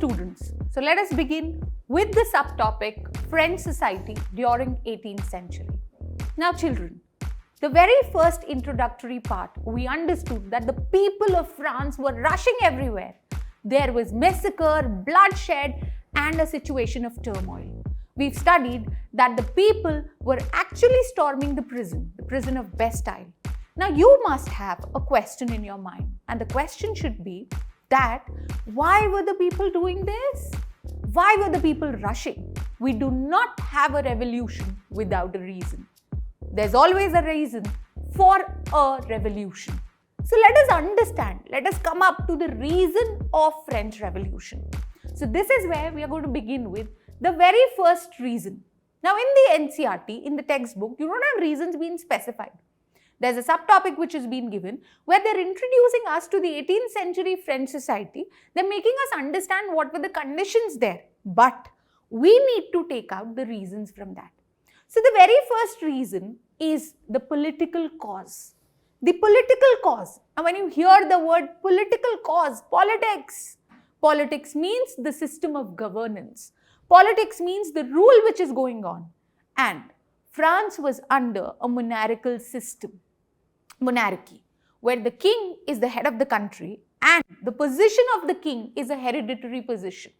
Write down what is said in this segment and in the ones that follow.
students. So let us begin with the subtopic French society during 18th century. Now children, the very first introductory part, we understood that the people of France were rushing everywhere. There was massacre, bloodshed, and a situation of turmoil. We've studied that the people were actually storming the prison of Bastille. Now you must have a question in your mind, and the question should be that why were the people doing this? Why were the people rushing? We do not have a revolution without a reason. There's always a reason for a revolution. So let us understand, let us come up to the reason of French Revolution. So this is where we are going to begin with the very first reason. Now in the NCERT, in the textbook, you don't have reasons being specified. There's a subtopic which has been given where they're introducing us to the 18th century French society. They're making us understand what were the conditions there. But we need to take out the reasons from that. So the very first reason is the political cause. The political cause. Now when you hear the word political cause, politics means the system of governance. Politics means the rule which is going on. And France was under a monarchical system. Monarchy, where the king is the head of the country and the position of the king is a hereditary position.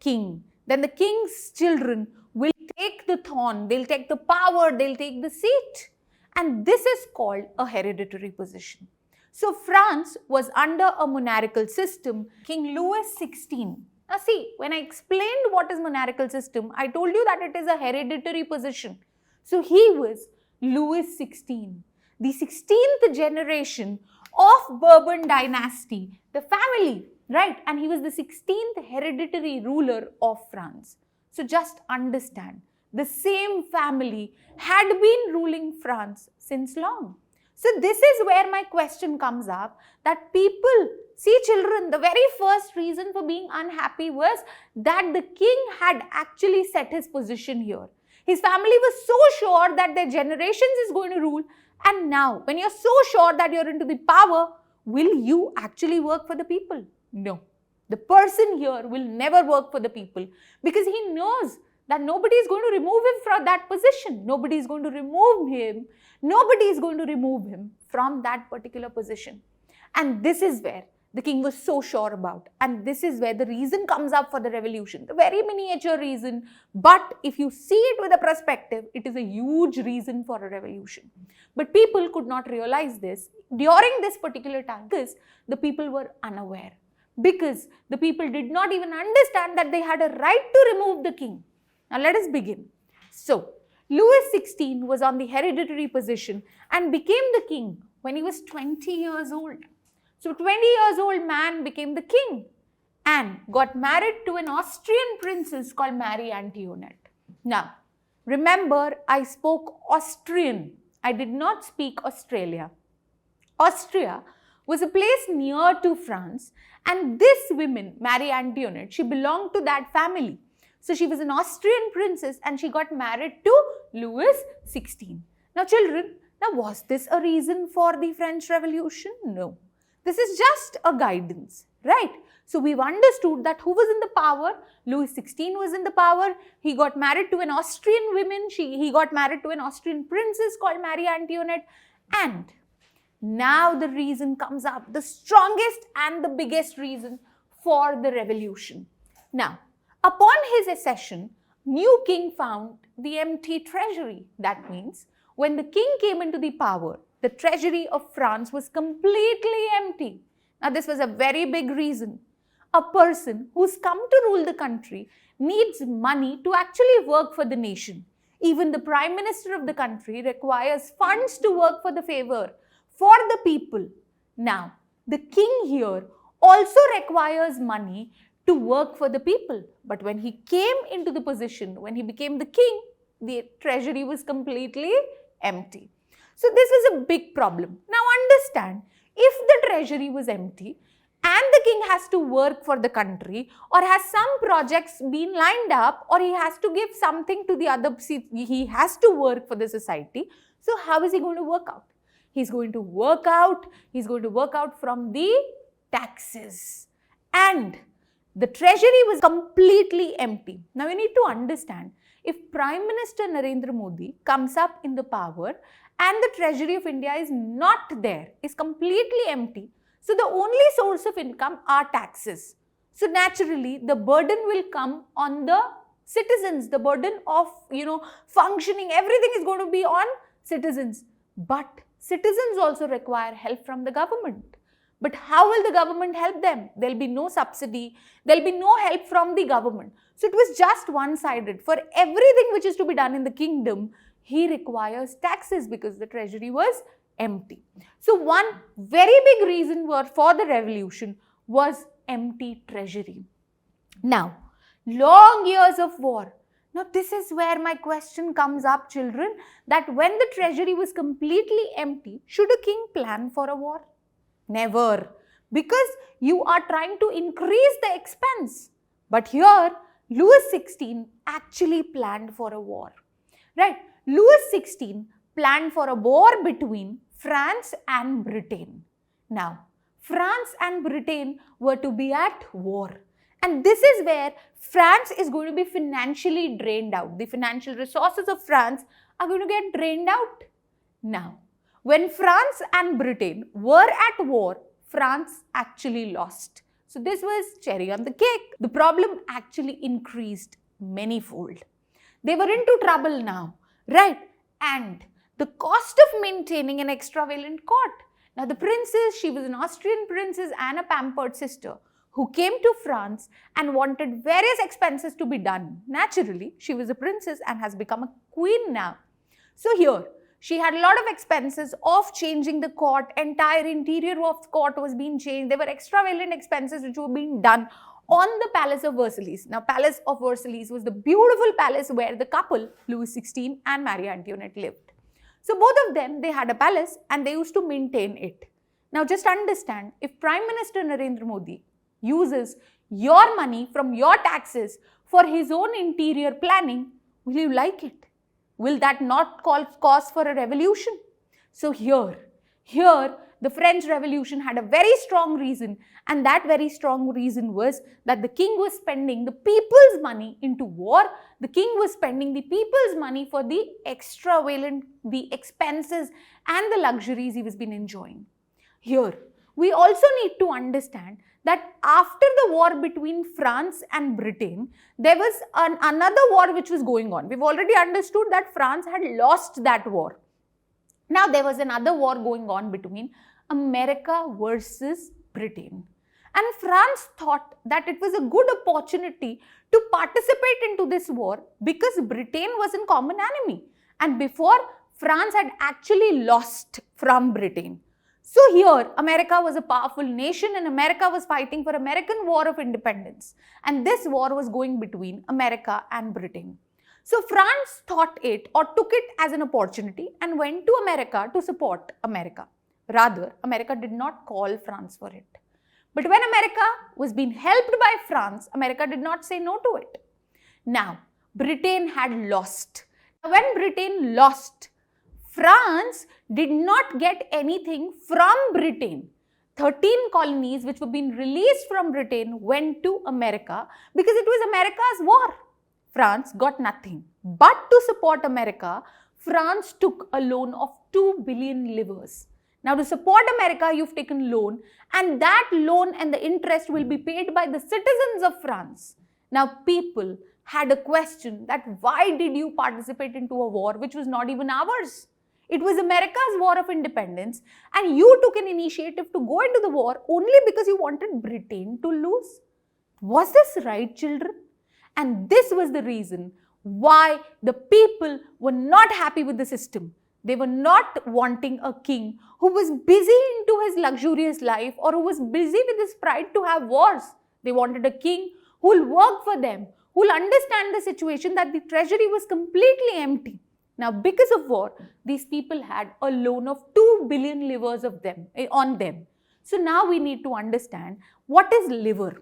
King. Then the king's children will take the throne, they'll take the power, they'll take the seat. And this is called a hereditary position. So France was under a monarchical system. King Louis XVI. Now see, when I explained what is monarchical system, I told you that it is a hereditary position. So he was Louis XVI. The 16th generation of Bourbon dynasty, the family, right? And he was the 16th hereditary ruler of France. So just understand, the same family had been ruling France since long. So this is where my question comes up, that people, see children, the very first reason for being unhappy was that the king had actually set his position here. His family was so sure that their generations is going to rule. And now, when you're so sure that you're into the power, will you actually work for the people? No. The person here will never work for the people because he knows that nobody is going to remove him from that position. Nobody is going to remove him. Nobody is going to remove him from that particular position. And this is where the king was so sure about. And this is where the reason comes up for the revolution. The very miniature reason. But if you see it with a perspective, it is a huge reason for a revolution. But people could not realize this during this particular time because the people were unaware. Because the people did not even understand that they had a right to remove the king. Now let us begin. So, Louis XVI was on the hereditary position and became the king when he was 20 years old. So 20 years old man became the king and got married to an Austrian princess called Marie Antoinette. Now, remember I spoke Austrian. I did not speak Australia. Austria was a place near to France, and this woman, Marie Antoinette, she belonged to that family. So she was an Austrian princess and she got married to Louis XVI. Now children, was this a reason for the French Revolution? No. This is just a guidance, right? So we've understood that who was in the power? Louis XVI was in the power. He got married to an Austrian woman. He got married to an Austrian princess called Marie Antoinette. And now the reason comes up, the strongest and the biggest reason for the revolution. Now, upon his accession, new king found the empty treasury. That means when the king came into the power, the treasury of France was completely empty. Now this was a very big reason. A person who's come to rule the country needs money to actually work for the nation. Even the prime minister of the country requires funds to work for the favor, for the people. Now, the king here also requires money to work for the people. But when he came into the position, when he became the king, the treasury was completely empty. So this was a big problem. Now understand, if the treasury was empty and the king has to work for the country or has some projects been lined up or he has to give something to the other, he has to work for the society. So how is he going to work out? He's going to work out from the taxes. And The treasury was completely empty. Now you need to understand, if Prime Minister Narendra Modi comes up in the power and the treasury of India is not there, is completely empty, so the only source of income are taxes. So naturally, the burden will come on the citizens. The burden of, functioning, everything is going to be on citizens. But citizens also require help from the government. But how will the government help them? There will be no subsidy. There will be no help from the government. So it was just one-sided. For everything which is to be done in the kingdom, he requires taxes because the treasury was empty. So one very big reason for the revolution was empty treasury. Now, long years of war. Now this is where my question comes up, children, that when the treasury was completely empty, should a king plan for a war? Never. Because you are trying to increase the expense. But here, Louis XVI actually planned for a war. Right? Louis XVI planned for a war between France and Britain. Now, France and Britain were to be at war. And this is where France is going to be financially drained out. The financial resources of France are going to get drained out. Now, when France and Britain were at war, France actually lost. So this was cherry on the cake. The problem actually increased manyfold. They were into trouble now, right? And the cost of maintaining an extravalent court. Now the princess, she was an Austrian princess and a pampered sister who came to France and wanted various expenses to be done. Naturally, she was a princess and has become a queen now. So here, she had a lot of expenses of changing the court. Entire interior of the court was being changed. There were extravagant expenses which were being done on the Palace of Versailles. Now, Palace of Versailles was the beautiful palace where the couple, Louis XVI and Marie Antoinette, lived. So, both of them, they had a palace and they used to maintain it. Now, just understand, if Prime Minister Narendra Modi uses your money from your taxes for his own interior planning, will you like it? Will that not cause for a revolution? So here, the French Revolution had a very strong reason, and that very strong reason was that the king was spending the people's money into war. The king was spending the people's money for the extravagant, the expenses and the luxuries he was been enjoying. Here, we also need to understand that after the war between France and Britain, there was another war which was going on. We've already understood that France had lost that war. Now there was another war going on between America versus Britain. And France thought that it was a good opportunity to participate into this war because Britain was a common enemy. And before, France had actually lost from Britain. So here, America was a powerful nation and America was fighting for American War of Independence. And this war was going between America and Britain. So France thought it or took it as an opportunity and went to America to support America. Rather, America did not call France for it. But when America was being helped by France, America did not say no to it. Now, Britain had lost. When Britain lost, France did not get anything from Britain. 13 colonies which were being released from Britain went to America because it was America's war. France got nothing. But to support America, France took a loan of 2 billion livres. Now to support America, you've taken loan and that loan and the interest will be paid by the citizens of France. Now people had a question that why did you participate into a war which was not even ours? It was America's war of independence and you took an initiative to go into the war only because you wanted Britain to lose. Was this right, children? And this was the reason why the people were not happy with the system. They were not wanting a king who was busy into his luxurious life or who was busy with his pride to have wars. They wanted a king who will work for them, who will understand the situation that the treasury was completely empty. Now, because of war, these people had a loan of 2 billion livres on them. So now we need to understand what is livre.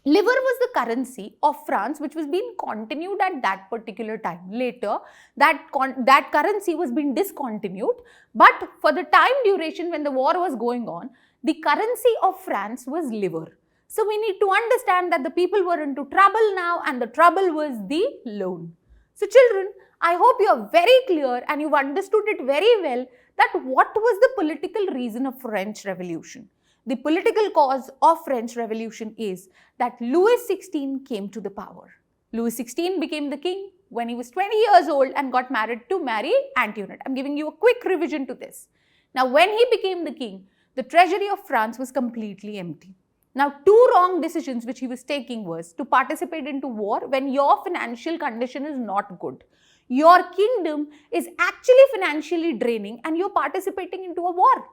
Livre was the currency of France which was being continued at that particular time. Later, that currency was being discontinued, but for the time duration when the war was going on, the currency of France was livre. So we need to understand that the people were into trouble now, and the trouble was the loan. So children, I hope you are very clear and you've understood it very well that what was the political reason of French Revolution. The political cause of French Revolution is that Louis XVI came to the power. Louis XVI became the king when he was 20 years old and got married to Marie Antoinette. I'm giving you a quick revision to this. Now, when he became the king, the treasury of France was completely empty. Now, two wrong decisions which he was taking was to participate into war when your financial condition is not good. Your kingdom is actually financially draining and you're participating into a war.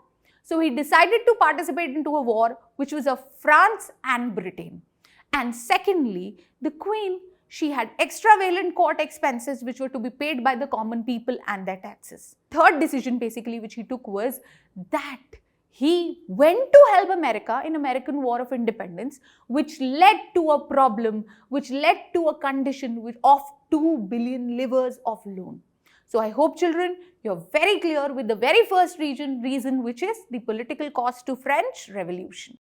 So he decided to participate into a war which was of France and Britain. And secondly, the queen, she had extravagant court expenses which were to be paid by the common people and their taxes. Third decision basically which he took was that he went to help America in American War of Independence, which led to a problem, which led to a condition of 2 billion livres of loan. So I hope children, you're very clear with the very first reason which is the political cost to French Revolution.